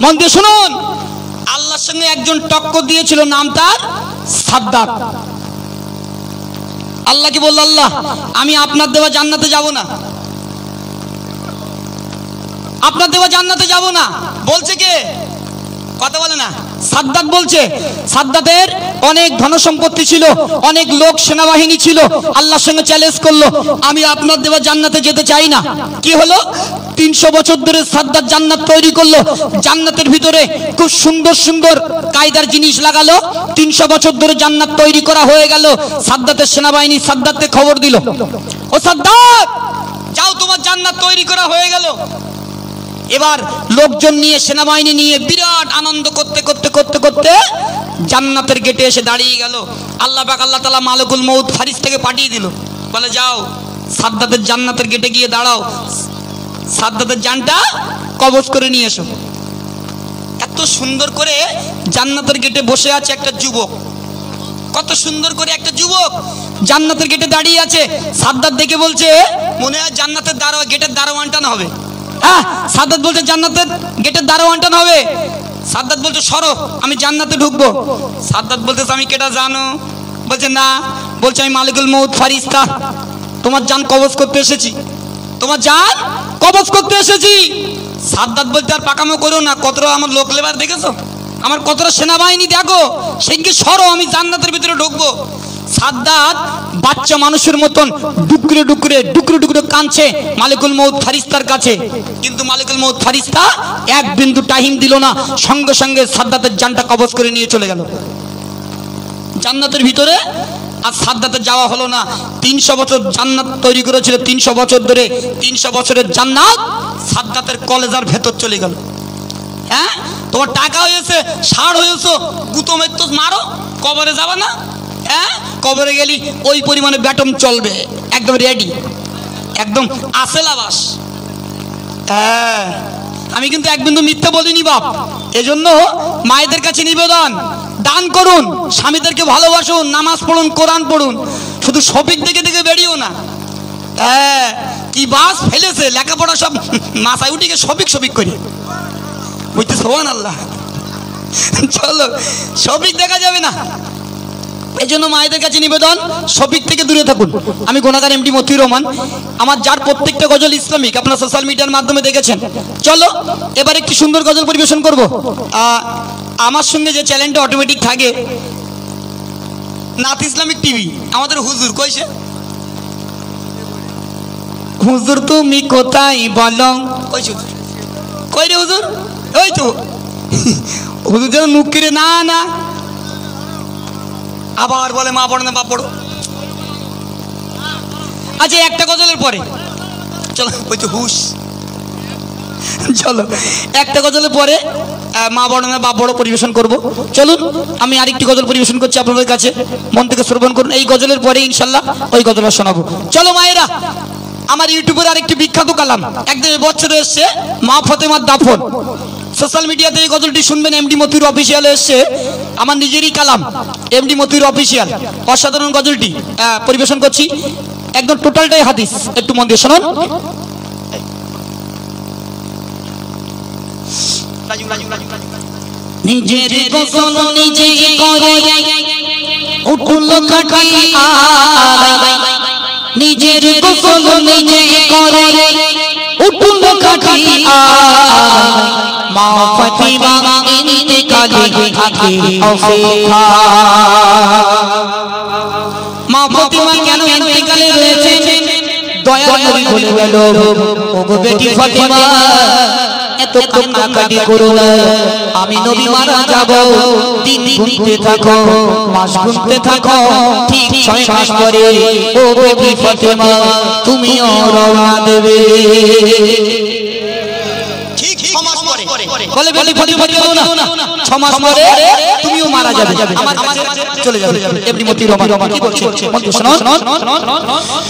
মন দিয়ে শুনুন, আল্লাহর সঙ্গে একজন টক্কর দিয়েছিল, নাম তার সাদ্দাত। আল্লাহ কি বলল, আল্লাহ আমি আপনার দেওয়া জান্নাতে যাব না, আপনার দেওয়া জান্নাতে যাব না। বলছে কে? কথা বলে না, সাদ্দাত বলছে। সাদ্দাতের অনেক ধন সম্পত্তি ছিল, অনেক লোক সেনাবাহিনী ছিল। আল্লাহর সঙ্গে চ্যালেঞ্জ করলো, আমি আপনার দেওয়া জান্নাতে যেতে চাই না। কি হলো? 300 বছর ধরে সাদ্দাত জান্নাত তৈরি করলো। জান্নাতের ভিতরে খুব সুন্দর সুন্দর কায়দার জিনিস লাগালো। 300 বছর ধরে জান্নাত তৈরি করা হয়ে গেল। সাদ্দাতের সেনাবাহিনী সাদ্দাতকে খবর দিল, ও সাদ্দাত যাও, তোমার জান্নাত তৈরি করা হয়ে গেল। এবার লোকজন নিয়ে, সেনাবাহিনী নিয়ে বিরাট আনন্দ করতে করতে করতে করতে জান্নাতের গেটে এসে দাঁড়িয়ে গেল। আল্লাহ পাক আল্লাহ তাআলা মালিকুল মউত ফারিস্তাকে পাঠিয়ে দিল, বলে যাও সাদ্দাতের জান্নাতের গেটে গিয়ে দাঁড়াও, সাদ্দাতের জানটা কবজ করে নিয়ে এসো। এত সুন্দর করে জান্নাতের গেটে বসে আছে একটা যুবক, কত সুন্দর করে একটা যুবক জান্নাতের গেটে দাঁড়িয়ে আছে। সাদ্দাত দেখে বলছে, মনে হয় জান্নাতের গেটের দারোয়ানটা না হবে। হ্যাঁ, সাদ্দাত বলছে জান্নাতের গেটের দারোয়ানটা না হবে। সাদ্দাত বলছে সরো, আমি জান্নাতে ঢুকবো। সাদ্দাত বলছে আমি কেটা জানো? বলছে না। বলছে আমি মালিকুল মউত ফারিস্তা, তোমার জান কবজ করতে এসেছি, তোমার জান কবজ করতে এসেছি। সাদ্দাত বলতে আর পাকামো করো না, কতটা আমার লোক লেবার দেখেছো, আমার কতটা সেনাবাহিনী দেখো, সেদিকে সরো, আমি জান্নাতের ভিতরে ঢুকবো। সাদ্দাত বাচ্চা মানুষের মতন ডুকরে ডুকরে ডুকরে ডুকরে কাঁদছে মালিকুল মউত ফারিস্তার কাছে। কিন্তু মালিকুল মউত ফারিস্তা এক বিন্দু টাইম দিল না, সঙ্গে সঙ্গে সাদ্দাতের জানটা কবজ করে নিয়ে চলে গেল জান্নাতের ভিতরে। আর সাদ্দাতের যাওয়া হলো না। 300 বছর জান্নাত তৈরি করেছিল, 300 বছর ধরে, 300 বছরের জান্নাত সাদ্দাতের কলেজার ভেতর চলে গেল। হ্যাঁ, তোমার টাকা হয়েছে, সার হয়েছে, গুতো মেত্তো মারো, কবরে যাবে না? হ্যাঁ, কবরে গেলি ওই পরিমাণে ব্যাটম চলবে, একদম রেডি, একদম আসল আবাস। হ্যাঁ, আমি কিন্তু এক বিন্দু মিথ্যা বলিনি বাপ। এজন্য মায়েদের কাছে নিবেদন, দান করুন, স্বামীদেরকে ভালোবাসুন, নামাজ পড়ুন, কোরআন পড়ুন, শুধু শপিক দেখে দেখে বেরিয়েও না। হ্যাঁ, কি বাস ফেলেছে, লেখাপড়া সব মাথায় উঠে গিয়ে শপিক শপিক করি, বুঝতে সুবহানাল্লাহ। চলো, শপিক দেখা যাবে না। এই জন্য মায়েদের কাছে নিবেদন, শপিক থেকে দূরে থাকুন। আমি গুণাগার এমডি মতিউর রহমান, আমার যার প্রত্যেকটা গজল ইসলামিক, আপনারা সোশ্যাল মিডিয়ার মাধ্যমে দেখেছেন। চলো এবার একটি সুন্দর গজল পরিবেশন করব। আমার সঙ্গে যে চ্যানেলটা অটোমেটিক থাকে, নাথ ইসলামিক টিভি, আমাদের হুজুর কইছে, হুজুর তুমি কোথায় বলো, কই রে হুজুর? ওই তো হুজুর যেন মুখ কিরে, না না, আবার বলে মা পড়ো না বাপ পড়ো। আচ্ছা, একটা গজলের পরে চলো, ওই তো হুশ, চলো একটা গজলের পরে মা বড় না বাপ বড় পরিবেশন করব। চলুন, আমি আরেকটি গজল পরিবেশন করছি আপনাদের কাছে, মন থেকে শ্রবণ করুন। এই গজলের পরে ইনশাল্লাহ ওই গজলটা শোনাবো। চলো মায়েরা, আমার ইউটিউবের আরেকটি বিখ্যাত কালাম একদম বছরে এসছে, মা ফাতেমার দাফন। সোশ্যাল মিডিয়াতে এই গজলটি শুনবেন, এমডি মতিউর অফিসিয়াল এসছে, আমার নিজেরই কালাম, এমডি মতিউর অফিসিয়াল। অসাধারণ গজলটি পরিবেশন করছি, একদম টোটালটাই হাদিস, একটু মন দিয়ে শুনুন। নিজের গোসল নিজে করে উঠল খাটি আয়, নিজের গোসল নিজে করে উঠল খাটি আয়, মা ফাতিমা ইন্তেকালে থাকে অপেক্ষা। মা ফাতিমা কেন ইন্তেকালে রয়েছে? দয়া নবী বলে গেল, ওগো বেটি ফাতিমা এত কান্নাকাটি করো না, আমি নবী মারা যাব, দিন গুনতে থাকো, মাস গুনতে থাকো, ঠিক 6 মাস পরে ও বেটি ফাতিমা তুমিও রওনা দেবে। ঠিক 6 মাস পরে বলে বেটি ফাতিমা কেউ না, 6 মাস পরে তুমিও মারা যাবে, আমার কাছে চলে যাবে। এমনি মতিউর রহমান কি বলছে শুনুন।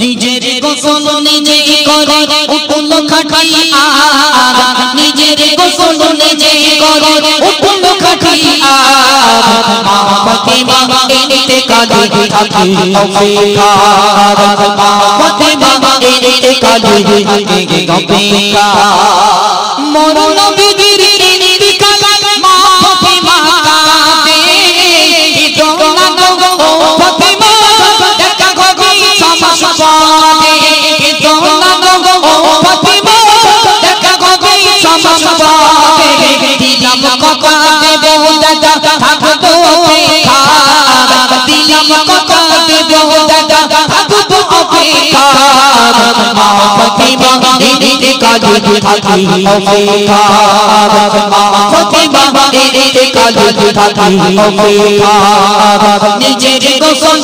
নিজের গোসল নিজে করে উঠল খাটি আয়, নিজের গোসল নিজে করে উঠল খাটি আয়, মা ফাতিমা ইন্তেকালে থাকে অপেক্ষা, মা ফাতিমা ইন্তেকালে থাকে অপেক্ষা। মরণ বিধির ইন্তেকাল ফাতিমা ইন্তেকাল থাকি অপেক্ষার ফাতিমা ইন্তেকাল থাকি অপেক্ষার নিজের গোসল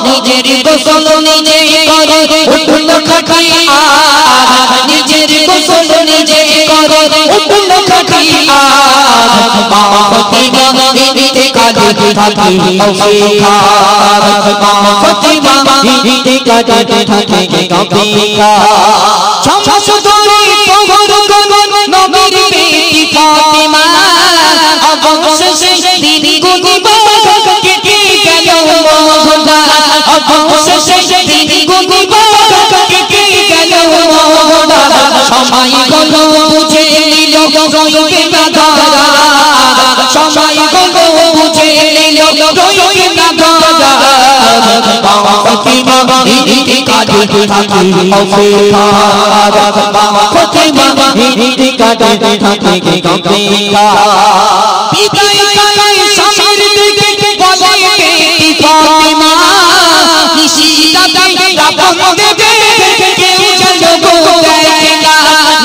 নিজের গোসল নিজে করে উঠল খাটি আর নিজের গোসল নিজে করে উঠল খাটি আর মা ফাতিমা ইন্তেকাল থাকি অপেক্ষার মা ফাতিমা ইন্তেকাল থাকি অপেক্ষার শামসুদ্দৌলা তোমার গগন নবীর বেটি ফাতিমা অবশেষে দিন গুনবা কেটে গেল মহলা অবশেষে দিন গুনবা কেটে গেল মহলা সময় হলো বুঝে নিল রইবে না ধরা সময় হলো বুঝে নিল রইবে না ধরা ফাতিমা ইন্তেকাল থাকি অপেক্ষার ফাতিমা ইন্তেকাল থাকি অপেক্ষার বিদায় কালে স্বামীর দিকে বলে বেটি ফাতিমা নিশিদাতে দাপন দেবে কেউ যেন গো দেখে না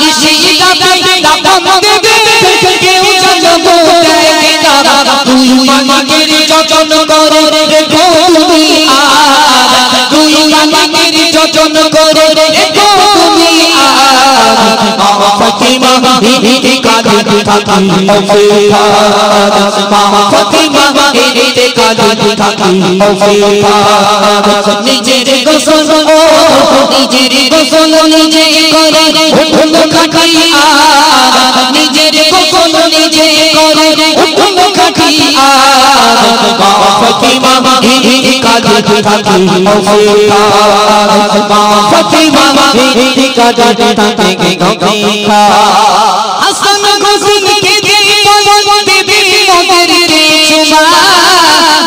নিশিদাতে দাপন দেবে কেউ যেন গো দেখে না তুই মানিকের যতন করে রেখো তুমি আর তুই মানিকের যতন করে রেখো তুমি আর ফাতিমা ইন্তেকাল থাকি অপেক্ষার ফাতিমা ইন্তেকাল থাকি অপেক্ষার নিজের গোসল নিজের গোসল নিজে করে উঠল খাটি আর নিজের গোসল নিজে করে উঠল খাটি আর ফাতিমা ইন্তেকাল থাকি অপেক্ষার ফাতিমা ইন্তেকাল থাকি অপেক্ষার হাসান হোসেন কে দিয়ে দেবে মোদের চুমা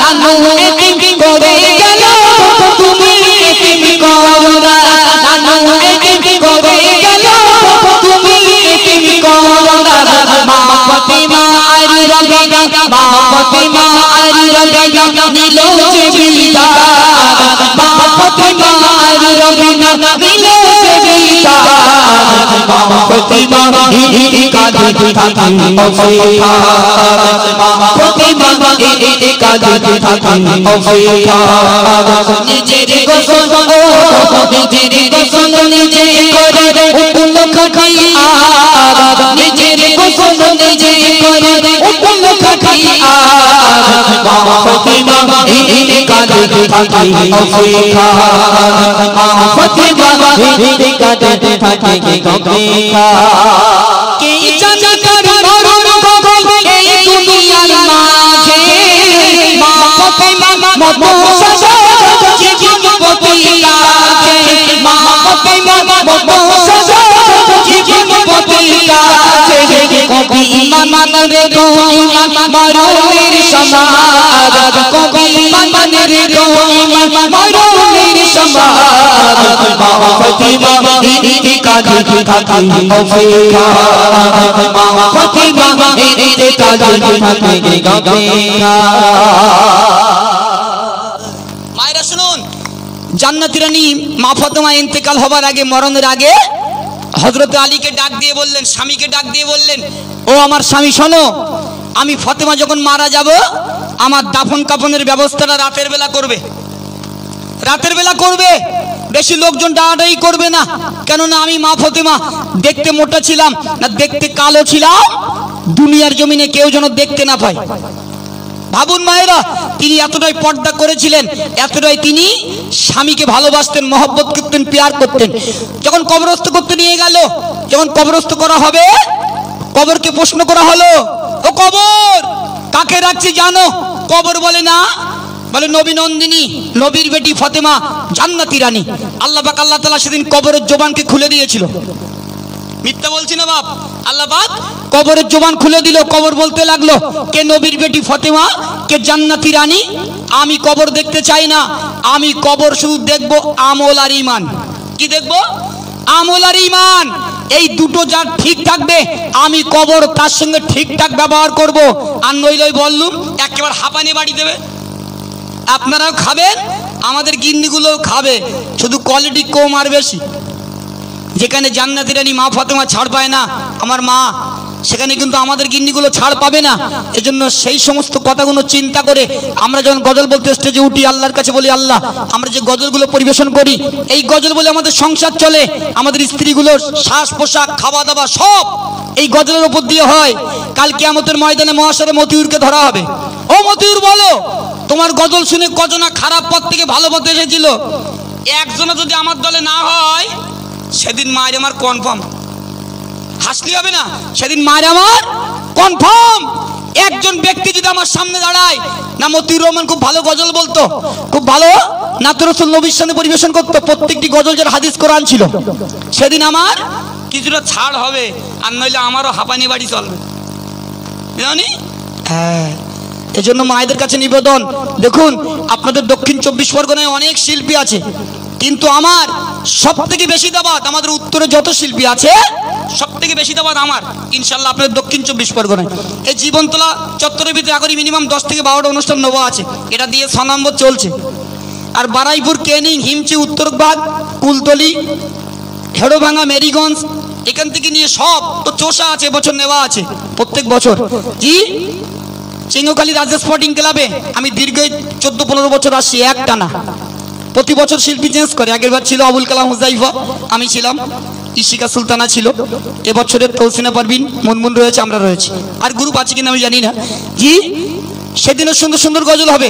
নানু এতিম করে গেল তুমি এতিম করো না নানু এতিম করে গেল তুমি এতিম করো না মা ফাতিমা আর রবে মা ফাতিমা আর রবে নিল যে বিদার মা ফাতিমা আর রবে নিল যে বিদার মা ফাতিমা ইন্তেকাল থাকি অপেক্ষার ফাতিমা ইন্তেকাল থাকি অপেক্ষার নিজের গোসল নিজের গোসল নিজে করে উঠল খাটি আর নিজের গোসল নিজে করে উঠল খাটি আর ফাতিমা ইন্তেকাল থাকি অপেক্ষার ফাতিমা ইন্তেকাল থাকি অপেক্ষার কে জানে কার মরণ কবে এই দুনিয়ার মাঝে মা ফাতিমা মতো সাজা জীবনবতী কাছে মা ফাতিমা মতো সাজা জীবনবতী কাছে কবি ইমান রে গো ইমান মরণের সমাজ কবি ইমান রে গো ইমান মরণের সমাজ মা ফাতিমা ইন্তেকাল থাকি অপেক্ষার মা ফাতিমা ইন্তেকাল থাকি অপেক্ষার মায়েরা শুনুন জান্নাতি রানী মা ফাতেমা ইন্তেকাল হবার আগে মরণের আগে হযরত আলীকে ডাক দিয়ে বললেন স্বামীকে ডাক দিয়ে বললেন ও আমার স্বামী শোনো আমি ফাতেমা যখন মারা যাব আমার দাফন কাফনের ব্যবস্থাটা রাতের বেলা করবে রাতের বেলা করবে বেশি লোকজন ডাকাডাকি করবে না কেননা আমি মা ফাতেমা দেখতে মোটা ছিলাম না দেখতে কালো ছিলাম দুনিয়ার জমিনে কেউ যেন দেখতে না পায় ভাবুন মায়েরা তিনি এতটাই পর্দা করেছিলেন এতটাই তিনি স্বামীকে ভালোবাসতেন মহব্বত করতেন প্যার করতেন যখন কবরস্থ করতে নিয়ে গেল যখন কবরস্থ করা হবে কবরকে প্রশ্ন করা হলো ও কবর কাকে রাখছি জানো কবর বলে না বলে নবী নন্দিনী নবীর বেটি ফাতেমা জান্নাতি রানী আল্লাহ পাক আল্লাহ তাআলা সেদিন কবরের জবানকে খুলে দিয়েছিল মিথ্যা বলছি না বাপ আল্লাহ পাক কবরের জবান খুলে দিল কবর বলতে লাগলো কে নবীর বেটি ফাতেমা কে জান্নাতি রানী আমি কবর দেখতে চাই না আমি কবর শুধু দেখব আমল আর ঈমান কি দেখব আমল আর ঈমান এই দুটো যা ঠিক থাকবে আমি কবর তার সঙ্গে ঠিকঠাক ব্যবহার করব আর নইলে বললুম একেবারে হাঁপানি বাড়ি দেবে আপনারাও খাবেন আমাদের গিন্নিগুলোও খাবে শুধু কোয়ালিটি কম আর বেশি যেখানে জান্নাতি রানী মা ফাতেমা ছাড় পায় না আমার মা, সেখানে কিন্তু আমাদের গিন্নিগুলো ছাড় পাবে না। এজন্য সেই সমস্ত কথাগুলো চিন্তা করে আমরা যখন গজল বলতে স্টেজে উঠি, আল্লাহর কাছে বলি, আল্লাহ আমরা যে গজলগুলো পরিবেশন করি, এই গজল বলে আমাদের সংসার চলে, আমাদের স্ত্রীগুলোর শ্বাস পোশাক খাওয়া দাওয়া সব এই গজলের উপর দিয়ে হয়। কাল কিয়ামতের ময়দানে মহাশরে মতিউরকে ধরা হবে। ও মতিউর, বলো তোমার গজল শুনে কজনা খারাপ পথ থেকে ভালো পথে এসেছিল? একজনও যদি আমার দলে না হয় সেদিন মায়ের আমার কনফার্ম। হাসলি হবে না, সেদিন মায়ের আমার কনফার্ম। একজন ব্যক্তি যদি আমার সামনে দাঁড়ায়, না মতিউর রহমান খুব ভালো গজল বলতো, খুব ভালো নাত রাসূল নবীর সামনে পরিবেশন করতো, প্রত্যেকটি গজল যার হাদিস কোরআন ছিল, সেদিন আমার কিছুটা ছাড় হবে, আর নইলে আমারও হাঁপানি বাড়ি চলবে, জানি। হ্যাঁ, এজন্য মায়েদের কাছে নিবেদন, দেখুন আপনাদের দক্ষিণ 24 পরগনায় অনেক শিল্পী আছে, কিন্তু আমার সব থেকে বেশি দাবাত আমাদের উত্তরে যত শিল্পী আছে সব থেকে বেশি দাবাত আমার ইনশাল্লাহ আপনাদের দক্ষিণ 24 পরগনায়। এই জীবনতলা চত্বরের ভিতরে এখন মিনিমাম 10 থেকে 12টা অনুষ্ঠান নেওয়া আছে, এটা দিয়ে 6 নম্বর চলছে। আর বারাইপুর, ক্যানিং, হিমচি, উত্তরবাগ, কুলতলি, হেড়োভাঙা, মেরিগঞ্জ, এখান থেকে নিয়ে সব তো চোষা আছে, বছর নেওয়া আছে প্রত্যেক বছর। জি, চিঙ্গখালী রাজ্য স্পোর্টিং ক্লাবে আমি দীর্ঘ 14-15 বছর আসছি একটানা। প্রতি বছর শিল্পী চেঞ্জ করে, আগের বার ছিল আবুল কালাম হুজাইফা, আমি ছিলাম, ইশিকা সুলতানা ছিল, এবছরের তৌসিনা পারভিন, মুনমুন রয়েছে, আমরা রয়েছি, আর গ্রুপ আছে কিনা আমি জানি না। জি, সেদিনও সুন্দর সুন্দর গজল হবে।